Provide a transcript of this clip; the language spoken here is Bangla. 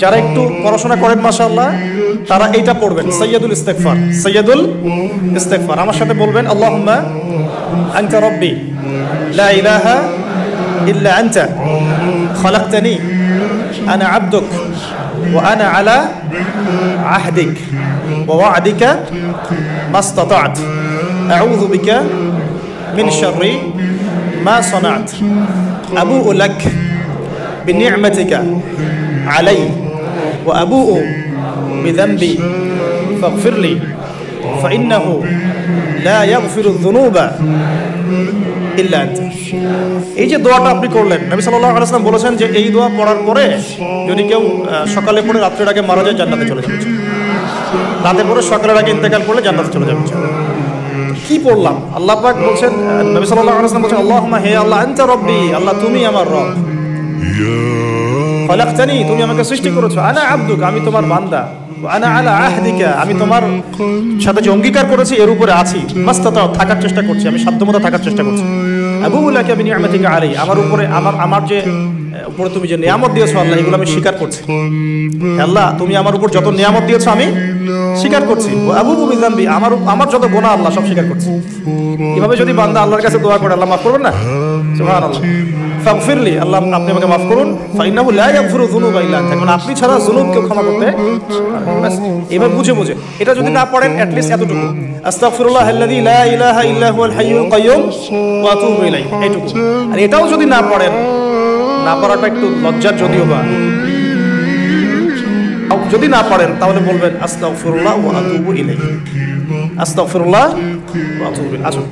যারা একটু পড়াশোনা করেন মাশাআল্লাহ তারা এইটা পড়বেন, সাইয়্যিদুল ইস্তিগফার। সাইয়্যিদুল ইস্তিগফার আমার সাথে বলবেন, আল্লাহুম্মা আনতা রাব্বি লা ইলাহা ইল্লা আনতা খালাকতানি আনা আবদুক ওয়া আনা আলা আহদিক ওয়া ওয়া'দিকা মাসতাতা'ত আউযু বিকা মিন শাররি মা সানা'ত আবু'ু লাক বিনি'মাতিকা আলাই ওয়া আবু'ু বিযানবি ফাগফিরলি ফাইন্নাহু লা ইয়াগফিরুয যুনুবা ইল্লা আনতা। এই যে দোয়াটা আপনি করলেন, নবী সাল্লাল্লাহু আলাইহি ওয়াসাল্লাম বলেছেন যে এই দোয়া পড়ার পরে যদি কেউ সকালে পড়ে রাত্রের আগে মারা যায় জান্নাতে চলে যাবে, রাতে পড়ে সকালের আগে ইন্তেকাল করলে জান্নাতে চলে যাবে। কি পড়লাম? আল্লাহ পাক বলছেন, নবী সাল্লাল্লাহু আলাইহি ওয়াসাল্লাম বলেছেন, আল্লাহুম্মা হে আল্লাহ আনতা রাব্বি, আল্লাহ তুমি আমার রব, খালাকতানি তুমি আমাকে সৃষ্টি করেছো, আনা আবদুক আমি তোমার বান্দা, আনা আলা আহদিকা আমি তোমার সাথে যে অঙ্গীকার করেছি এর উপরে আছি, মাস্তাতা থাকার চেষ্টা করছি, আমি সাধ্যমতো থাকার চেষ্টা করছি, আবু'ু লাকা বিনি'মাতিকা আলাই আমার উপরে আমার যে উপরে তুমি যে নিয়ামত দিয়েছো আল্লাহ এগুলো আমি স্বীকার করছি। আল্লাহ তুমি আমার উপর যত নিয়ামত দিয়েছো আমি স্বীকার করছি, আবু'ু বিযানবি আমার যত গুনাহ আল্লাহ সব স্বীকার করছি। এভাবে যদি বান্দা আল্লাহর কাছে দোয়া করে আল্লাহ মাফ করবেন না? সুবহানাল্লাহ। ফাগফিরলি আল্লাহ আপনি আমাকে মাফ করুন, ফাইন্নাহু লা ইয়াগফিরু যুনুবা ইল্লা আনতা, কারণ আপনি ছাড়া যুনুব কেউ ক্ষমা করতে বাস। এবার বুঝে এটা যদি না পড়েন অ্যাট লিস্ট এতটুকু, আস্তাগফিরুল্লাহাল্লাযী লা ইলাহা ইল্লা হুয়াল হাইয়ুল কাইয়্যুম ওয়া আতুবু ইলাইহি, এইটুকু। আর এটাও যদি না পড়েন, না পড়াটা একটু লজ্জার যদিও বা, যদি না পড়েন তাহলে বলবেন আস্তাগফিরুল্লাহ ওয়া আতুবু ইলাইহি, আস্তাগফিরুল্লাহ ওয়া আতুবু ইলাইহি। আসুন।